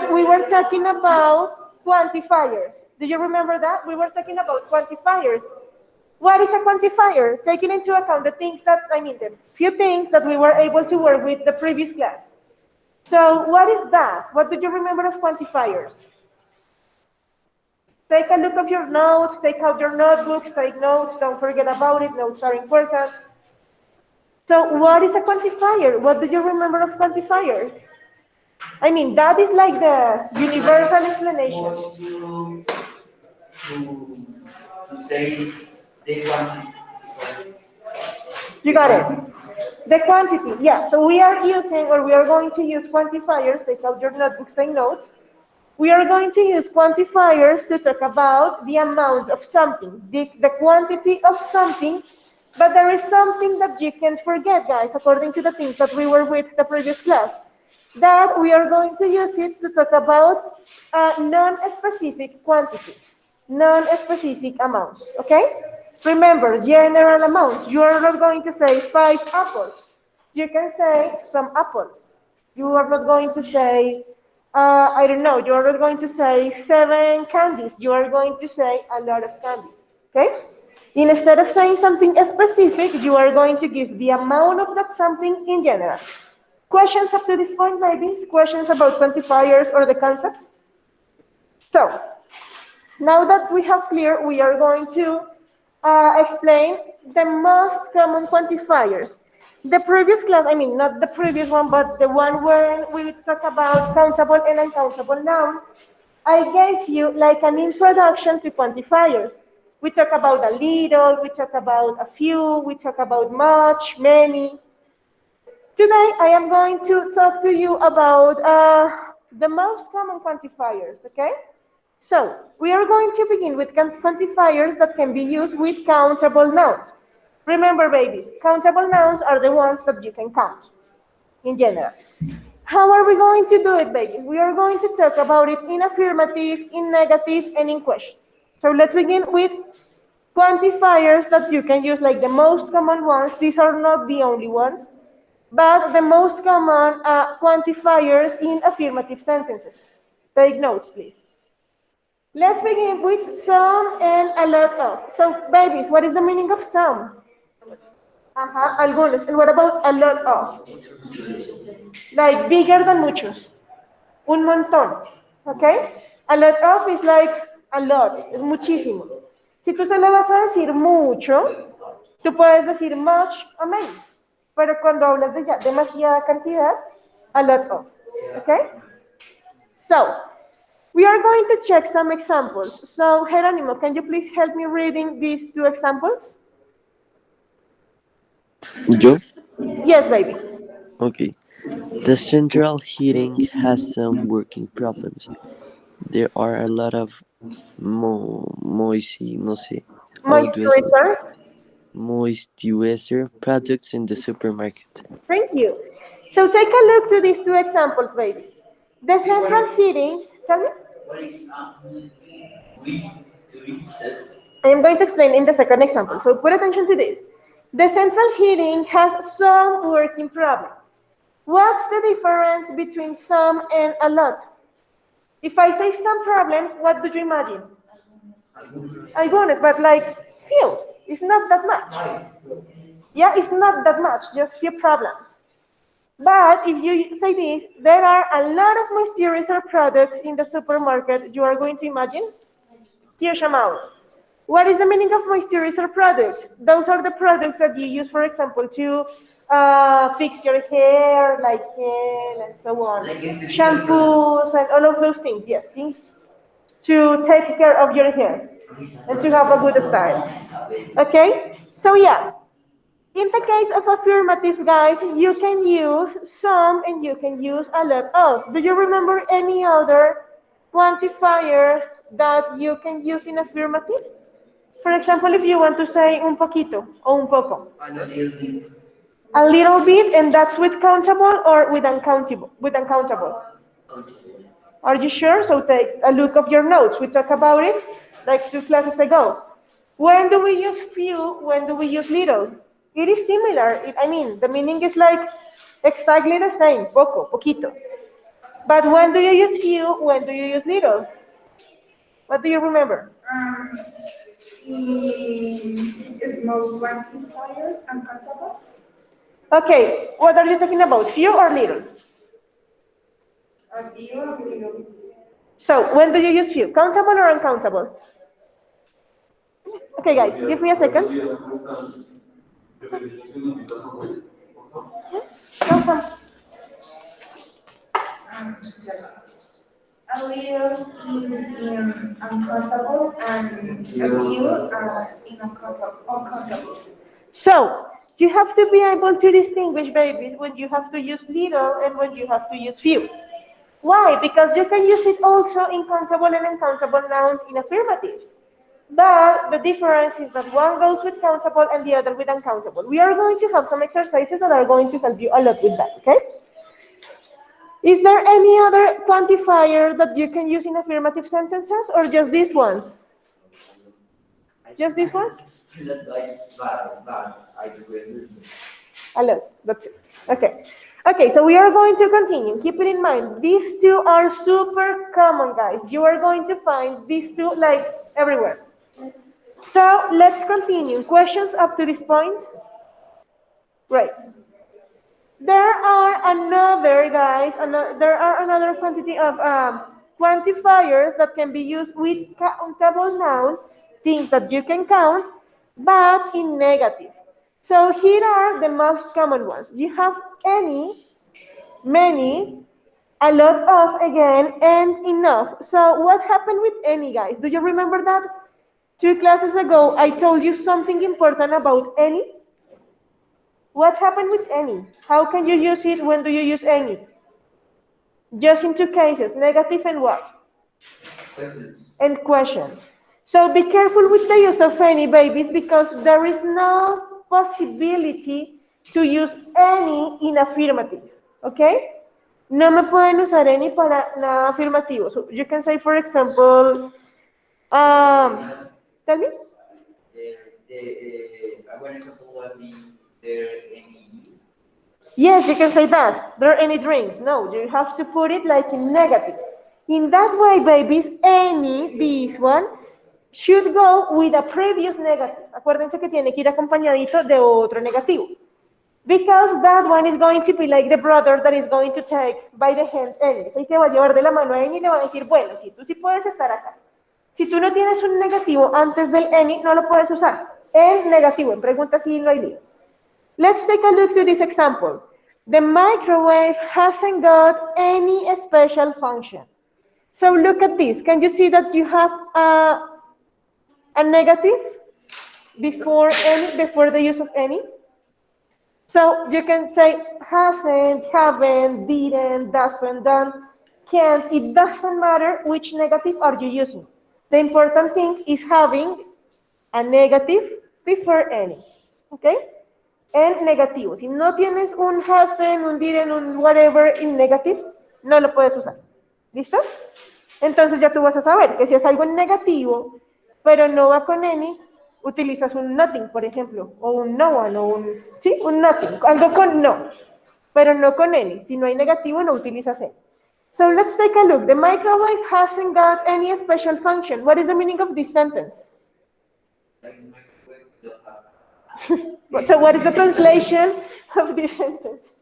class, we were talking about quantifiers. Do you remember that? We were talking about quantifiers. What is a quantifier? Taking into account the things that, the few things that we were able to work with the previous class. So what is that? What do you remember of quantifiers? Take a look of your notes, take out your notebooks, take notes, don't forget about it, notes are important. So what is a quantifier? What do you remember of quantifiers? That is like the universal explanation. To say the quantity. You got it. The quantity, yeah. So we are using, or we are going to use quantifiers. Take out your notebooks and notes. We are going to use quantifiers to talk about the amount of something, the quantity of something, but there is something that you can't forget, guys, according to the things that we were with the previous class, that we are going to use it to talk about non-specific quantities, non-specific amounts, okay? Remember, general amounts. You are not going to say 5 apples. You can say some apples. You are not going to say, I don't know, you are not going to say 7 candies. You are going to say a lot of candies, okay? Instead of saying something specific, you are going to give the amount of that something in general. Questions up to this point, maybe? Questions about quantifiers or the concepts? So, now that we have clear, we are going to explain the most common quantifiers. The previous class, not the previous one, but the one where we talk about countable and uncountable nouns, I gave you like an introduction to quantifiers. We talk about a little, we talk about a few, we talk about much, many. Today, I am going to talk to you about the most common quantifiers, okay? So, we are going to begin with quantifiers that can be used with countable nouns. Remember, babies, countable nouns are the ones that you can count, in general. How are we going to do it, babies? We are going to talk about it in affirmative, in negative, and in questions. So let's begin with quantifiers that you can use, like the most common ones. These are not the only ones, but the most common quantifiers in affirmative sentences. Take notes, please. Let's begin with some and a lot of. So, babies, what is the meaning of some? Algunos. And what about a lot of? Like bigger than muchos. Un montón. Okay? A lot of is like a lot. Es muchísimo. Si tú se le vas a decir mucho, tú puedes decir much o many. Pero cuando hablas de ya demasiada cantidad, a lot of. Okay? So, we are going to check some examples. So, Geronimo, can you please help me reading these 2 examples? Yo? Yes, baby. Okay. The central heating has some working problems. There are a lot of no sé, how do I say? Moisturizer. Moisturizer products in the supermarket. Thank you. So take a look to these 2 examples, babies. The central heating, tell me? What is moisturizer? I am going to explain in the second example, so put attention to this. The central heating has some working problems. What's the difference between some and a lot? If I say some problems, what do you imagine? Algunos, but like few. It's not that much. Yeah, it's not that much, just few problems. But if you say this, there are a lot of moisturizer products in the supermarket. You are going to imagine huge amount. What is the meaning of moisturizer products? Those are the products that you use, for example, to fix your hair, like gel and so on. Like shampoos and all of those things. Yes, things to take care of your hair and to have a good style. Okay? So yeah, in the case of affirmative, guys, you can use some and you can use a lot of. Do you remember any other quantifier that you can use in affirmative? For example, if you want to say un poquito or un poco. A little bit. A little bit, and that's with countable or with uncountable? With uncountable. Countable. Are you sure? So take a look of your notes. We talked about it like 2 classes ago. When do we use few? When do we use little? It is similar. The meaning is like exactly the same. Poco, poquito. But when do you use few? When do you use little? What do you remember? In small quantifiers and countable. Okay, what are you talking about? Few or little? A few and little. So, when do you use few? Countable or uncountable? Okay, guys, give me a second. Yes, awesome. Um, a little is in uncountable and a few are in uncountable. So, you have to be able to distinguish, babies, when you have to use little and when you have to use few. Why? Because you can use it also in countable and uncountable nouns in affirmatives. But the difference is that one goes with countable and the other with uncountable. We are going to have some exercises that are going to help you a lot with that, okay? Is there any other quantifier that you can use in affirmative sentences or just these ones? Just these ones? A lot. That's it. Okay. Okay, so we are going to continue. Keep it in mind. These two are super common, guys. You are going to find these two like everywhere. So let's continue. Questions up to this point? Right. There are another, guys, there are another quantity of quantifiers that can be used with countable nouns, things that you can count, but in negative. So here are the most common ones. You have any, many, a lot of, again, and enough. So what happened with any, guys? Do you remember that? 2 classes ago, I told you something important about any. What happened with any? How can you use it? When do you use any? Just in two cases, negative and what? Questions. And questions. So be careful with the use of any, babies, because there is no possibility to use any in affirmative. Okay? No me pueden usar any para nada afirmativo. So you can say, for example, tell me. Yes, you can say that. There are any drinks. No, you have to put it like in negative. In that way, babies, any, this one, should go with a previous negative. Acuérdense que tiene que ir acompañadito de otro negativo. Because that one is going to be like the brother that is going to take by the hand any. Es el que va a llevar de la mano a any y le va a decir, bueno, si tú sí puedes estar acá. Si tú no tienes un negativo antes del any, no lo puedes usar. El negativo, en pregunta sí no hay lío. Let's take a look to this example. The microwave hasn't got any special function. So look at this. Can you see that you have a negative before any, before the use of any? So you can say hasn't, haven't, didn't, doesn't, done, can't. It doesn't matter which negative are you using. The important thing is having a negative before any. Okay? En negativo. Si no tienes un hasn't, un didn't, un whatever in negative, no lo puedes usar. ¿Listo? Entonces ya tú vas a saber que si es algo en negativo, pero no va con any, utilizas un nothing, por ejemplo, o un no one, o un, ¿sí? Un nothing, algo con no, pero no con any. Si no hay negativo, no utilizas any. So let's take a look. The microwave hasn't got any special function. What is the meaning of this sentence? So what is the translation of this sentence?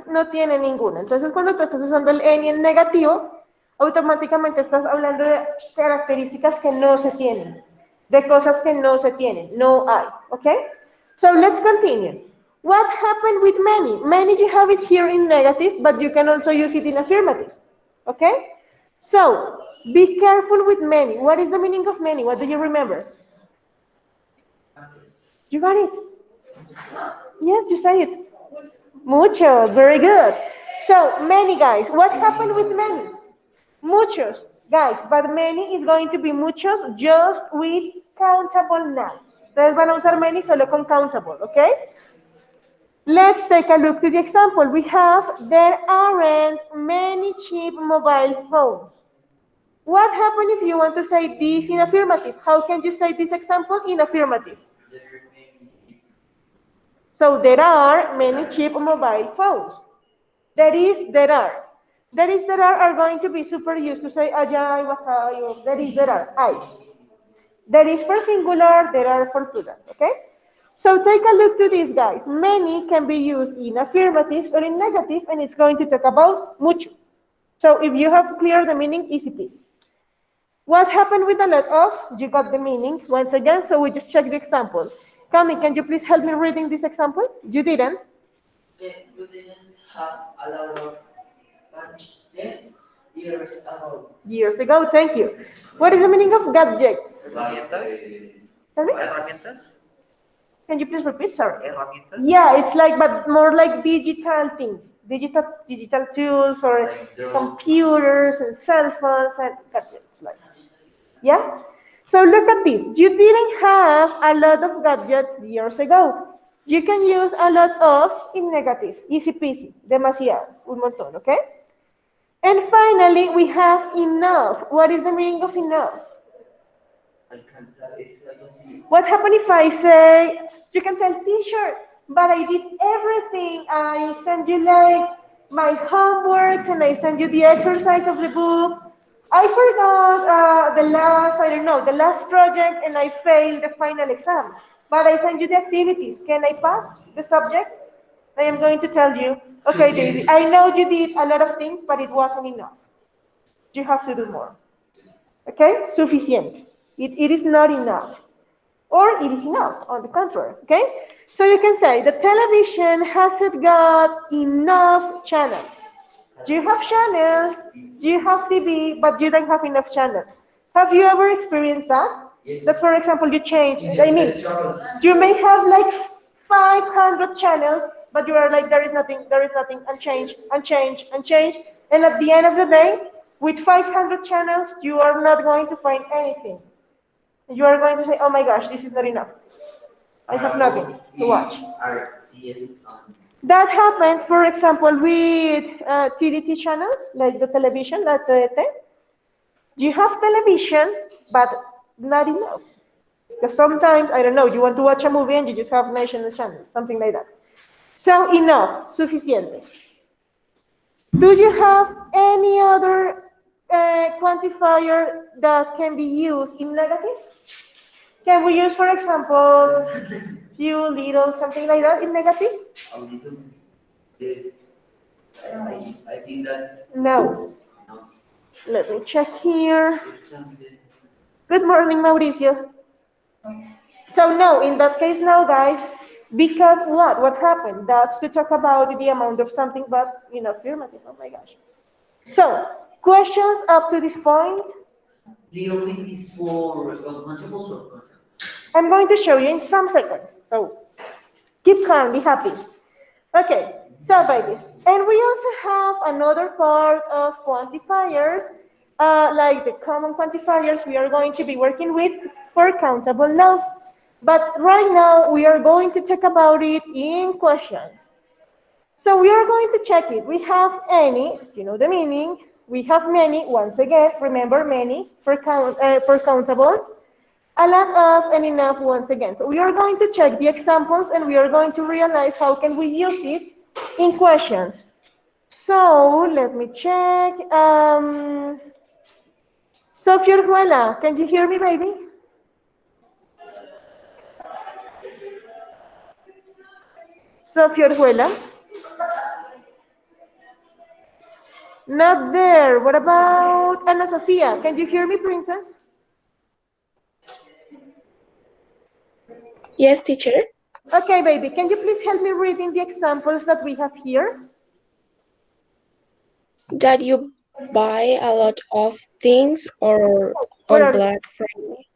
No tiene ninguna. Entonces, cuando tú estás usando el any en negativo, automáticamente estás hablando de características que no se tienen, de cosas que no se tienen, no hay, ¿ok? So let's continue. What happened with many? Many you have it here in negative, but you can also use it in affirmative, okay? So, be careful with many. What is the meaning of many? What do you remember? You got it? Yes, you say it. Muchos, very good. So, many, guys. What happened with many? Muchos, guys, but many is going to be muchos just with countable nouns. Ustedes van a usar many solo con countable, okay? Let's take a look to the example. We have, there aren't many cheap mobile phones. What happens if you want to say this in affirmative? How can you say this example in affirmative? So there are many cheap mobile phones. There are. There are going to be super used to say allá, acá, there are. Hay. There is for singular, there are for plural, okay? So take a look to these guys. Many can be used in affirmatives or in negative, and it's going to talk about mucho. So if you have cleared the meaning, easy peasy. What happened with a lot of? You got the meaning once again, so we just check the example. Cami, can you please help me reading this example? You didn't? We didn't have a lot of gadgets years ago. Years ago, thank you. What is the meaning of gadgets? Tell me? Herramientas? Can you please repeat? Sorry. Herramientas? Yeah, it's like, but more like digital things, digital tools or Like computers and cell phones and gadgets. Like, yeah. So look at this. You didn't have a lot of gadgets years ago. You can use a lot of in negative, easy peasy, demasiados, un montón, okay? And finally, we have enough. What is the meaning of enough? alcanzar es algo así. What happened if I say, you can tell teacher, but I did everything. I sent you like my homeworks and I sent you the exercise of the book. I forgot the last, I don't know, the last project and I failed the final exam. But I sent you the activities. Can I pass the subject? I am going to tell you, okay, David, I know you did a lot of things, but it wasn't enough. You have to do more. Okay? Suficiente. It is not enough. Or it is enough, on the contrary. Okay? So you can say the television hasn't got enough channels. You have channels, you have TV, but you don't have enough channels. Have you ever experienced that? Yes. That, for example, you change, I mean, you may have like 500 channels, but you are like, there is nothing, and change, and change, and change. And at the end of the day, with 500 channels, you are not going to find anything. You are going to say, oh my gosh, this is not enough. I have nothing to watch. That happens, for example, with TDT channels, like the television, that you have television, but not enough. Because sometimes, I don't know, you want to watch a movie and you just have national channels, something like that. So enough, suficiente. Do you have any other quantifier that can be used in negative? Can we use, for example, few, little, something like that in negative? A little bit. I think that No. no. Let me check here. Good morning, Mauricio. So no, in that case, no, guys, because what? What happened? That's to talk about the amount of something, but affirmative. Oh my gosh. So questions up to this point? The only is for uncountables or countable? I'm going to show you in some seconds. So keep calm, be happy. Okay, so babies. And we also have another part of quantifiers, like the common quantifiers we are going to be working with for countable nouns. But right now, we are going to talk about it in questions. So we are going to check it. We have any, you know the meaning. We have many, once again, remember many for countables. A lot of and enough once again. So we are going to check the examples and we are going to realize how can we use it in questions. So let me check. Sofia Orjuela, can you hear me, baby? Sofia Orjuela? Not there. What about Ana Sofia? Can you hear me, princess? Yes, teacher. Okay, baby. Can you please help me reading the examples that we have here? That you buy a lot of things or Where on are Black Friday.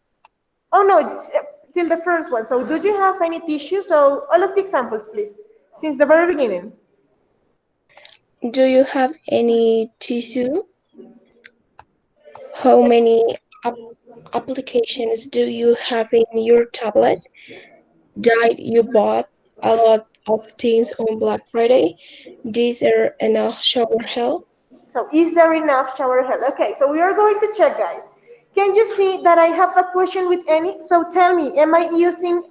Oh, no, it's, till the first one. So do you have any tissue? So all of the examples, please, since the very beginning. Do you have any tissue? How many applications do you have in your tablet? That you bought a lot of things on Black Friday? These are enough shower hell? So is there enough shower head? Okay, so we are going to check, guys. Can you see that I have a question with any? So tell me, am I using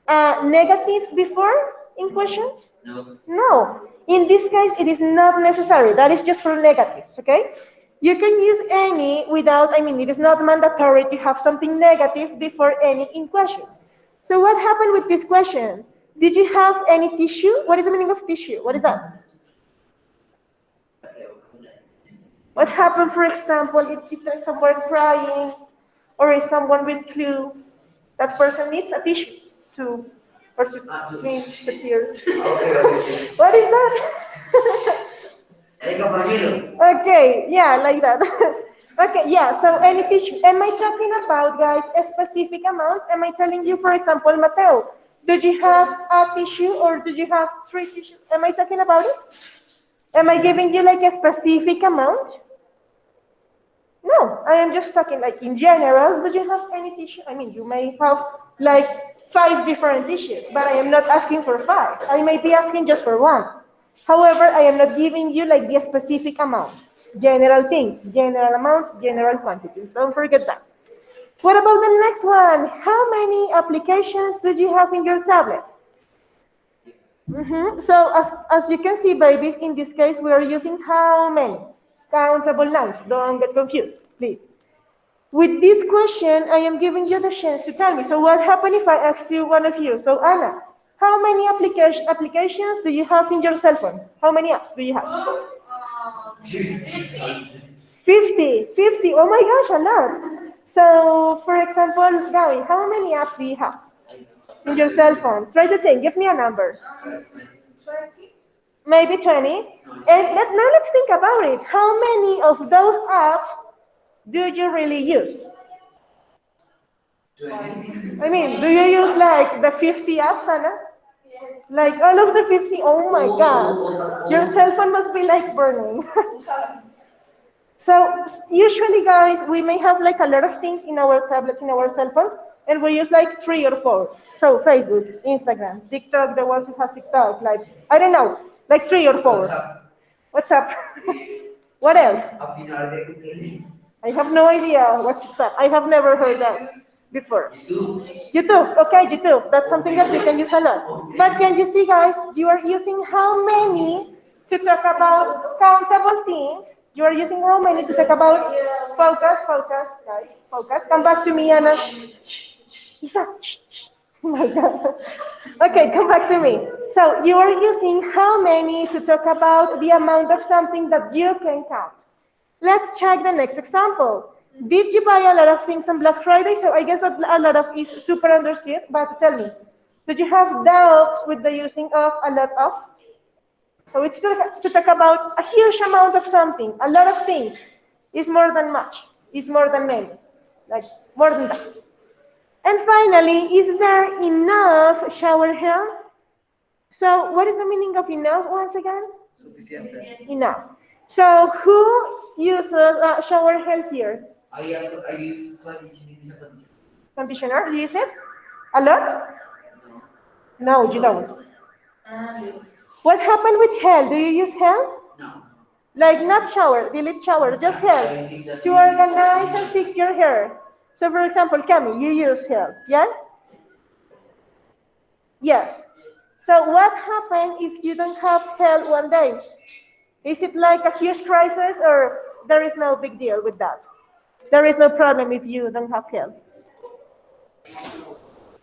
negative before in questions? No. No. In this case, it is not necessary. That is just for negatives, okay? You can use any without, I mean, it is not mandatory to have something negative before any in questions. So what happened with this question? Did you have any tissue? What is the meaning of tissue? What is that? What happened, for example, if there's someone crying or is someone with flu, that person needs a tissue to, or to clean the tears. What is that? Like a pañuelo. Okay, yeah, like that. Okay, yeah, so any tissue. Am I talking about, guys, a specific amount? Am I telling you, for example, Mateo, did you have a tissue or did you have 3 tissues? Am I talking about it? Am I giving you like a specific amount? No, I am just talking like in general. Do you have any tissue? I mean, you may have like 5 different tissues, but I am not asking for 5. I may be asking just for 1. However, I am not giving you like the specific amount. General things, general amounts, general quantities. Don't forget that. What about the next one? How many applications did you have in your tablet? So as you can see, babies, in this case, we are using how many? Countable nouns. Don't get confused, please. With this question, I am giving you the chance to tell me. So what happened if I asked you, one of you? So Anna, how many applications do you have in your cell phone? How many apps do you have? 50. 50. Oh my gosh, a lot. So, for example, Gaby, how many apps do you have in your cell phone? Try to think. Give me a number. 20? Maybe 20. And now let's think about it. How many of those apps do you really use? I mean, do you use like the 50 apps, Anna? Yes. Like all of the 50? Oh my God. Your cell phone must be like burning. So usually, guys, we may have like a lot of things in our tablets, in our cell phones, and we use like 3 or 4. So Facebook, Instagram, TikTok, the ones who has TikTok, like, I don't know, like 3 or 4. What's up? What else? I have no idea what's up. I have never heard that before. YouTube, okay, YouTube. That's something that we can use a lot. But can you see, guys, you are using how many to talk about countable things? You are using how many to talk about focus, focus, guys, focus. Come back to me, Anna. Isa. Oh my God. Okay, come back to me. So you are using how many to talk about the amount of something that you can count. Let's check the next example. Did you buy a lot of things on Black Friday? So I guess that a lot of is super understood, but tell me, did you have doubts with the using of a lot of? So it's to talk about a huge amount of something, a lot of things. Is more than much, is more than many, like more than that. And finally, is there enough shower gel? So what is the meaning of enough once again? Suficiente. Enough. So who uses shower gel here? I use conditioner. Conditioner, you use it? A lot? No. No, you don't. What happened with gel? Do you use gel? No. Like not shower, delete shower, just gel. To organize and fix your hair. So for example, Cami, you use gel, yeah? Yes. So what happened if you don't have gel one day? Is it like a huge crisis or there is no big deal with that? There is no problem if you don't have gel.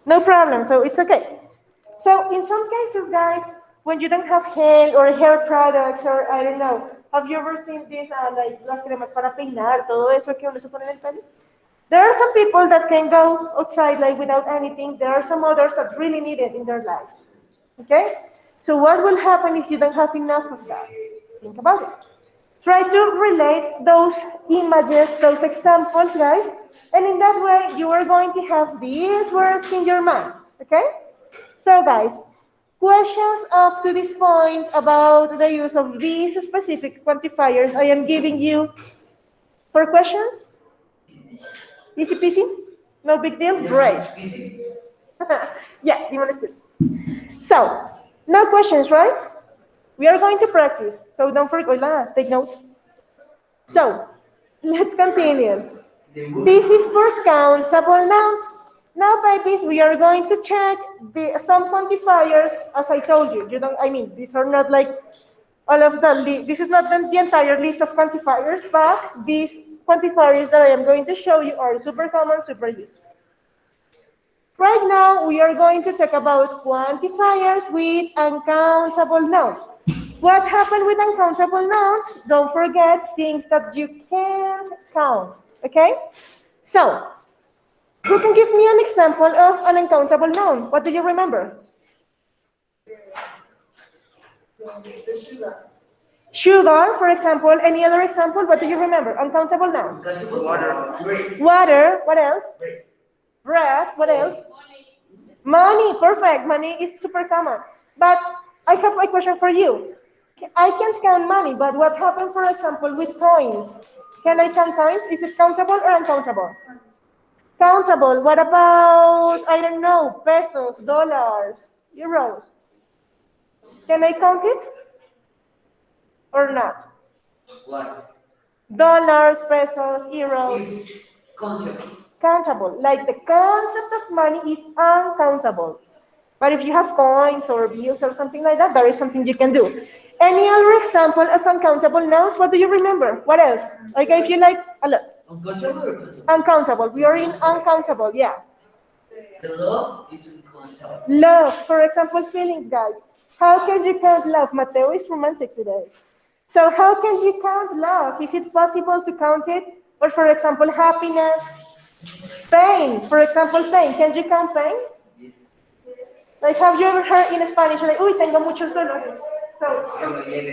No problem, so it's okay. So in some cases, guys, when you don't have gel or hair products or I don't know, have you ever seen this like las cremas para peinar, todo eso que uno se pone en el pelo? There are some people that can go outside like without anything. There are some others that really need it in their lives. Okay? So what will happen if you don't have enough of that? Think about it. Try to relate those images, those examples, guys, and in that way you are going to have these words in your mind. Okay? So guys, questions up to this point about the use of these specific quantifiers I am giving you. For questions? Easy peasy? No big deal? Great. Yeah, Dimon is busy. So, no questions, right? We are going to practice, so don't forget, take notes. So, let's continue. This is for countable nouns. Now, babies, we are going to check some quantifiers, as I told you. You don't, I mean, these are not like all of this is not the entire list of quantifiers, but these quantifiers that I am going to show you are super common, super useful. Right now, we are going to talk about quantifiers with uncountable nouns. What happened with uncountable nouns? Don't forget things that you can't count, okay? So, who can give me an example of an uncountable noun? What do you remember? Sugar, for example. Any other example? What do you remember? Uncountable nouns. Water. Water. What else? Bread. What else? Money. Perfect. Money is super common. But I have a question for you. I can't count money, but what happened, for example, with coins? Can I count coins? Is it countable or uncountable? Countable. What about, I don't know, pesos, dollars, euros? Can I count it or not? What? Dollars, pesos, euros. It's countable. Countable. Like the concept of money is uncountable. But if you have coins or bills or something like that, there is something you can do. Any other example of uncountable nouns? What do you remember? What else? I gave you like a lot. Uncountable or countable? Uncountable. We are in uncountable, yeah. The love is uncountable. Love, for example, feelings, guys. How can you count love? Mateo is romantic today. So how can you count love? Is it possible to count it? Or for example, happiness, pain. For example, pain. Can you count pain? Yes. Like, have you ever heard in Spanish, like, uy, tengo muchos dolores? So,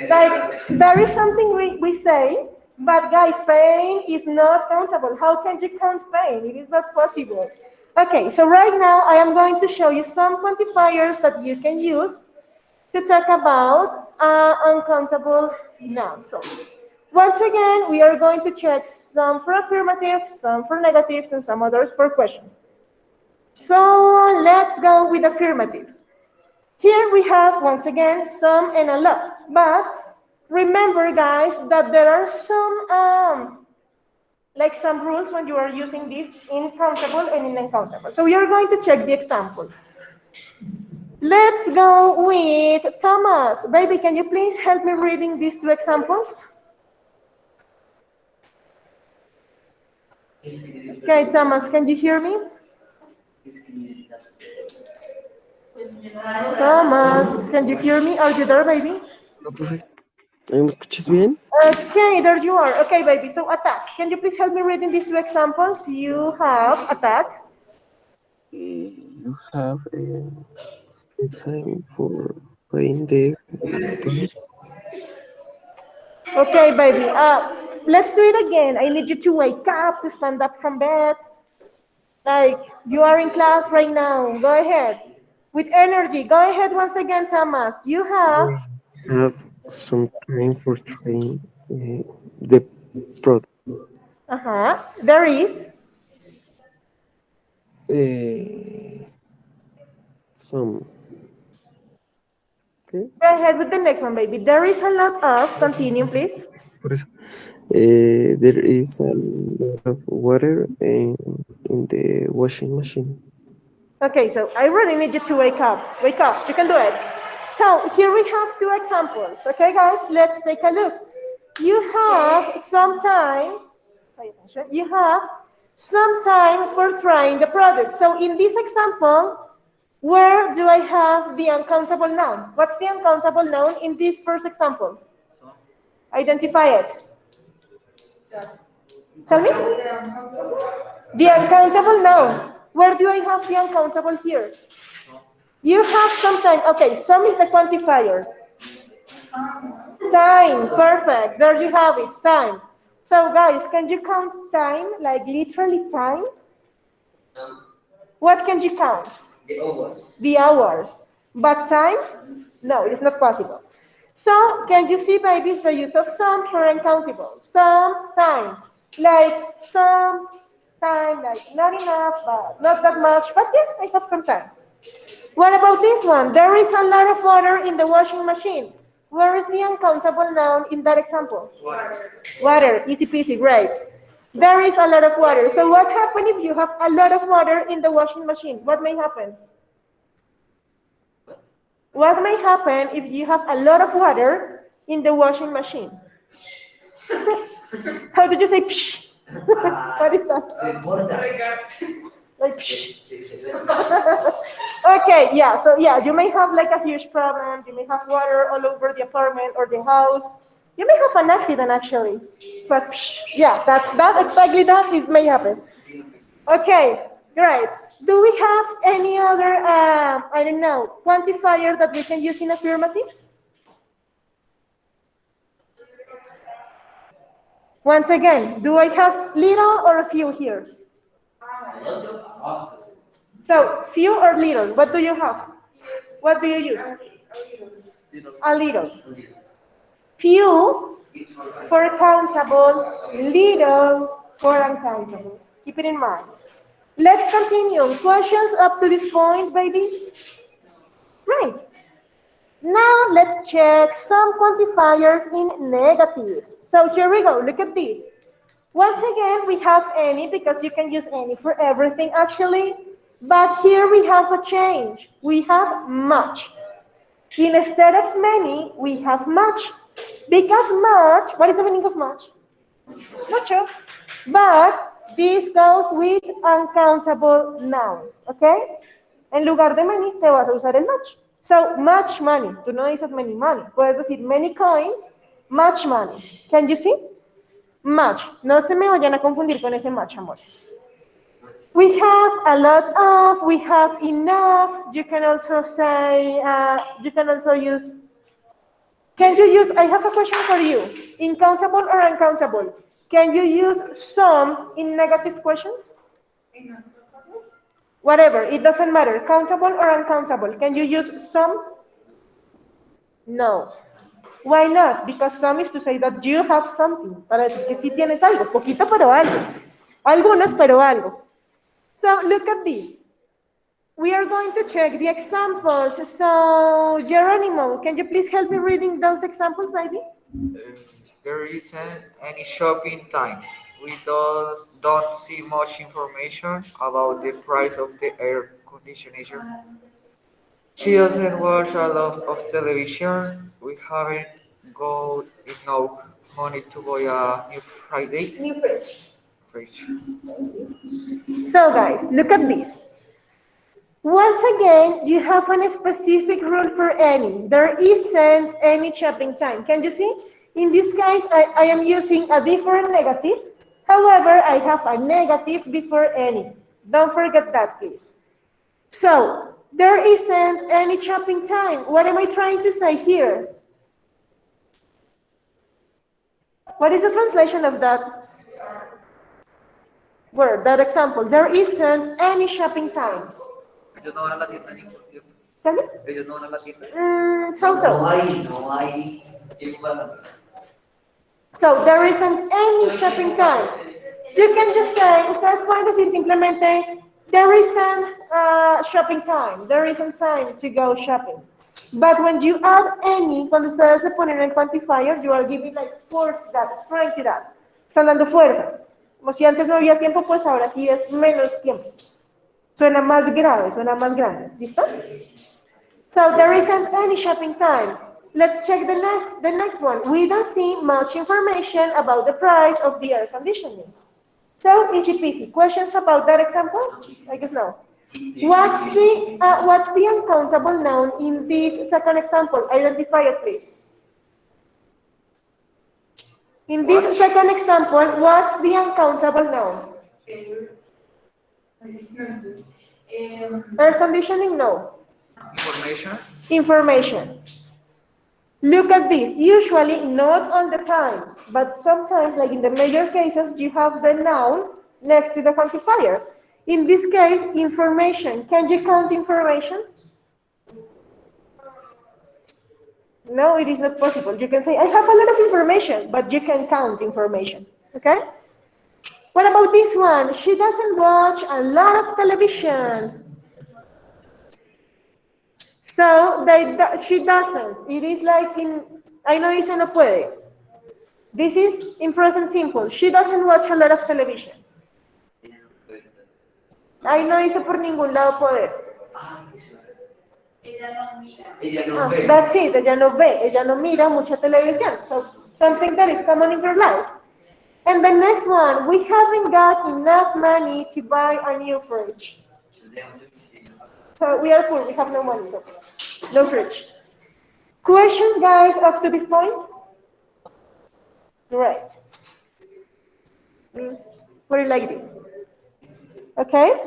like, there is something we say, but guys, pain is not countable. How can you count pain? It is not possible. Okay, so right now I am going to show you some quantifiers that you can use to talk about uncountable nouns. So, once again, we are going to check some for affirmatives, some for negatives, and some others for questions. So let's go with affirmatives. Here we have, once again, some and a lot. But remember, guys, that there are some, like some rules when you are using this in countable and in uncountable. So we are going to check the examples. Let's go with Thomas. Baby, can you please help me reading these two examples? Okay, Thomas, can you hear me? Thomas, can you hear me? Are you there, baby? No, profe. ¿Me escuchas bien? Okay, there you are. Okay, baby. So attack. Can you please help me reading these two examples? You have attack. You have some time for playing the product. Okay, baby. Let's do it again. I need you to wake up, to stand up from bed. Like you are in class right now. Go ahead. With energy. Go ahead once again, Thomas. You have. Have some time for trying the product. There is. Some. Okay. Go ahead with the next one, baby. There is a lot of. Continue, please. Por eso. There is a lot of water in the washing machine. Okay, so I really need you to wake up. Wake up. You can do it. So here we have two examples. Okay, guys, let's take a look. You have some time. Pay attention. You have some time for trying the product. So in this example, where do I have the uncountable noun? What's the uncountable noun in this first example? Identify it. Tell me. The uncountable noun. Where do I have the uncountable here? You have some time. Okay, some is the quantifier. Time, perfect. There you have it, time. So guys, can you count time, like literally time? What can you count? The hours. The hours. But time? No, it is not possible. So can you see, babies, the use of some for uncountable? Some time, like some time, like not enough, but not that much, but yeah, I have some time. What about this one? There is a lot of water in the washing machine. Where is the uncountable noun in that example? Water. Water, easy peasy, great. There is a lot of water. So what happens if you have a lot of water in the washing machine? What may happen? What may happen if you have a lot of water in the washing machine? How did you say psh? What is that? Like psh. Okay, yeah, so yeah, you may have like a huge problem. You may have water all over the apartment or the house. You may have an accident actually. But psh, yeah, that exactly that is may happen. Okay, great. Do we have any other, I don't know, quantifier that we can use in affirmatives? Once again, do I have little or a few here? So, few or little, what do you have? What do you use? A little. Few for countable, little for uncountable. Keep it in mind. Let's continue. Questions up to this point, babies? Right. Now let's check some quantifiers in negatives. So here we go. Look at this. Once again, we have any because you can use any for everything actually. But here we have a change. We have much. Instead of many, we have much. Because much, what is the meaning of much? Mucho. But this goes with uncountable nouns, okay? En lugar de many, te vas a usar el much. So, much money. Tú no dices many money. Puedes decir many coins, much money. Can you see? Much. No se me vayan a confundir con ese much, amores. We have a lot of, we have enough. You can also say, you can also use, can you use, I have a question for you. Incountable or uncountable? Can you use some in negative questions? Whatever, it doesn't matter. Countable or uncountable? Can you use some? No. Why not? Because some is to say that you have something. Para decir que sí tienes algo. Poquito, pero algo. Algunos, pero algo. So, look at this. We are going to check the examples. So, Geronimo, can you please help me reading those examples, baby? There isn't any shopping time. We don't see much information about the price of the air conditioner. She doesn't watch a lot of television. We haven't got enough money to buy a new Friday New fridge. fridge. So, guys, look at this. Once again, you have a specific rule for any. There isn't any shopping time. Can you see? In this case, I am using a different negative. However, I have a negative before any. Don't forget that, please. So, there isn't any shopping time. What am I trying to say here? What is the translation of that word, that example? There isn't any shopping time. Ellos no van a la tienda ningún tiempo. Tell me? Ellos no van a la tienda. No hay tiempo para. So, there isn't any shopping time. You can just say, ustedes pueden decir simplemente, there isn't shopping time. There isn't time to go shopping. But when you add any, cuando ustedes le ponen el quantifier, you are giving like force to that, strength to that. Están dando fuerza. Como si antes no había tiempo, pues ahora sí es menos tiempo. Suena más grave, suena más grande. ¿Listo? So there isn't any shopping time. Let's check the next one. We don't see much information about the price of the air conditioning. So easy peasy. Questions about that example? I guess no. What's the uncountable noun in this second example? Identify it, please. In this second example, what's the uncountable noun? Air conditioning? No. Information. Information. Look at this. Usually, not all the time, but sometimes, like in the major cases, you have the noun next to the quantifier. In this case, information. Can you count information? No, it is not possible. You can say, I have a lot of information, but you can count information. Okay? What about this one? She doesn't watch a lot of television. So she doesn't. It is like in, I know dice no puede. This is in present simple. She doesn't watch a lot of television. Ahí no dice por ningún lado poder. Ella no mira. Ella no ve. That's it. Ella no ve. Ella no mira mucha televisión. So something that is common in your life. And the next one, we haven't got enough money to buy a new fridge. So we are poor. We have no money. So no fridge. Questions, guys, up to this point? Great. Put it like this. Okay?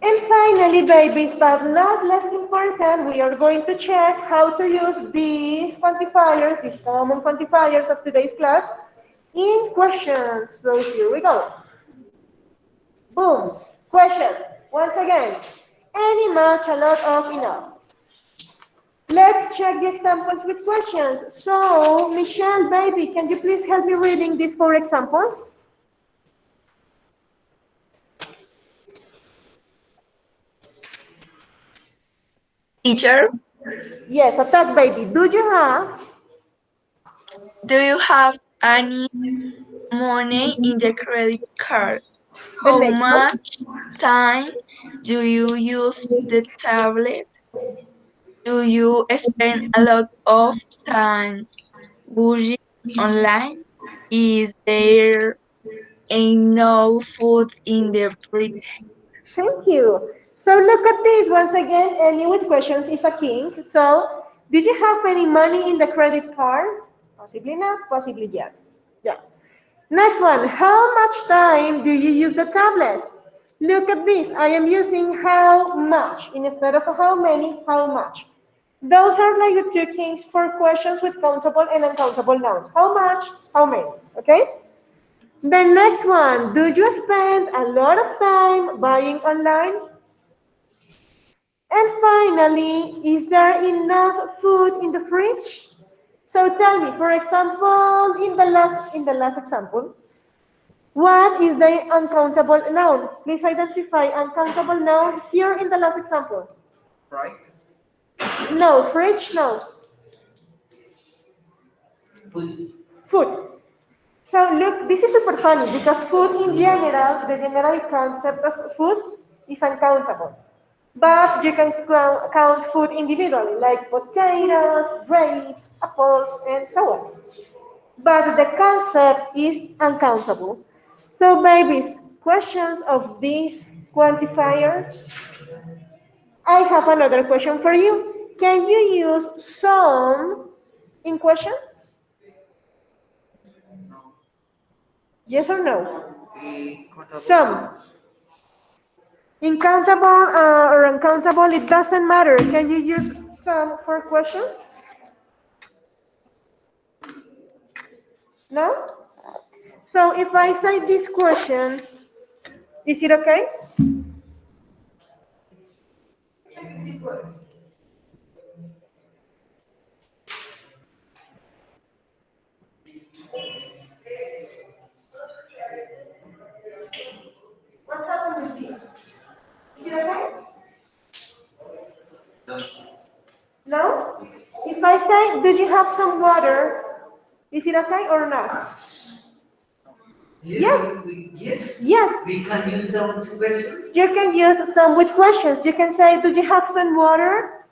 And finally, babies, but not less important, we are going to check how to use these quantifiers, these common quantifiers of today's class, in questions. So here we go. Boom. Questions. Once again. Any, much, a lot, of, enough. Let's check the examples with questions. So, Michelle, baby, can you please help me reading these 4 examples? Teacher, Yes, attack, baby. Do you have any money in the credit card? the How next one? much time do you use the tablet? Do you spend a lot of time buying online? Is there enough food in the fridge? Thank you. So look at this. Once again, Ellie with questions is a king. So, did you have any money in the credit card? Possibly not, possibly yet. Yeah. Next one. How much time do you use the tablet? Look at this. I am using how much instead of how many, how much. Those are like the 2 kings for questions with countable and uncountable nouns. How much, how many, okay? The next one, do you spend a lot of time buying online? And finally, is there enough food in the fridge? So tell me, for example, in the last example, what is the uncountable noun? Please identify uncountable noun here in the last example. Right? No, fridge, no. Food. Food. So look, this is super funny because food in general, the general concept of food is uncountable. But you can count food individually, like potatoes, grapes, apples, and so on. But the concept is uncountable. So babies, questions of these quantifiers. I have another question for you. Can you use some in questions? Yes or no? Some. Incountable or uncountable, it doesn't matter. Can you use some for questions? No? So if I say this question, is it okay? What happened with this? Is it okay? No? If I say, do you have some water? Is it okay or not? Yes. Yes. Yes. We can use some questions. You can use some with questions. You can say, do you have some water?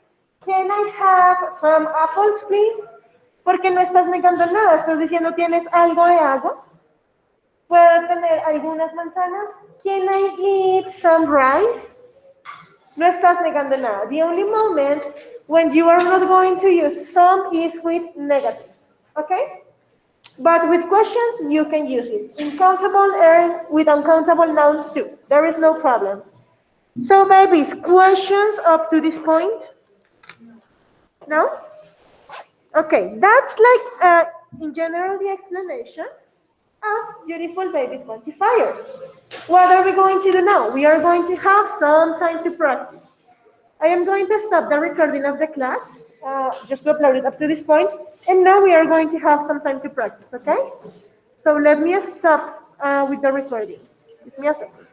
Can I have some apples, please? Porque no estás negando nada. Estás diciendo, ¿tienes algo de agua? ¿Puedo tener algunas manzanas? Can I eat some rice? No estás negando nada. The only moment when you are not going to use some is with negatives. Okay? But with questions, you can use it. In countable and with uncountable nouns too. There is no problem. So babies, questions up to this point? No? Okay, that's like, in general, the explanation of beautiful babies quantifiers. What are we going to do now? We are going to have some time to practice. I am going to stop the recording of the class, just to upload it up to this point, and now we are going to have some time to practice, okay? So let me stop with the recording. Give me a second.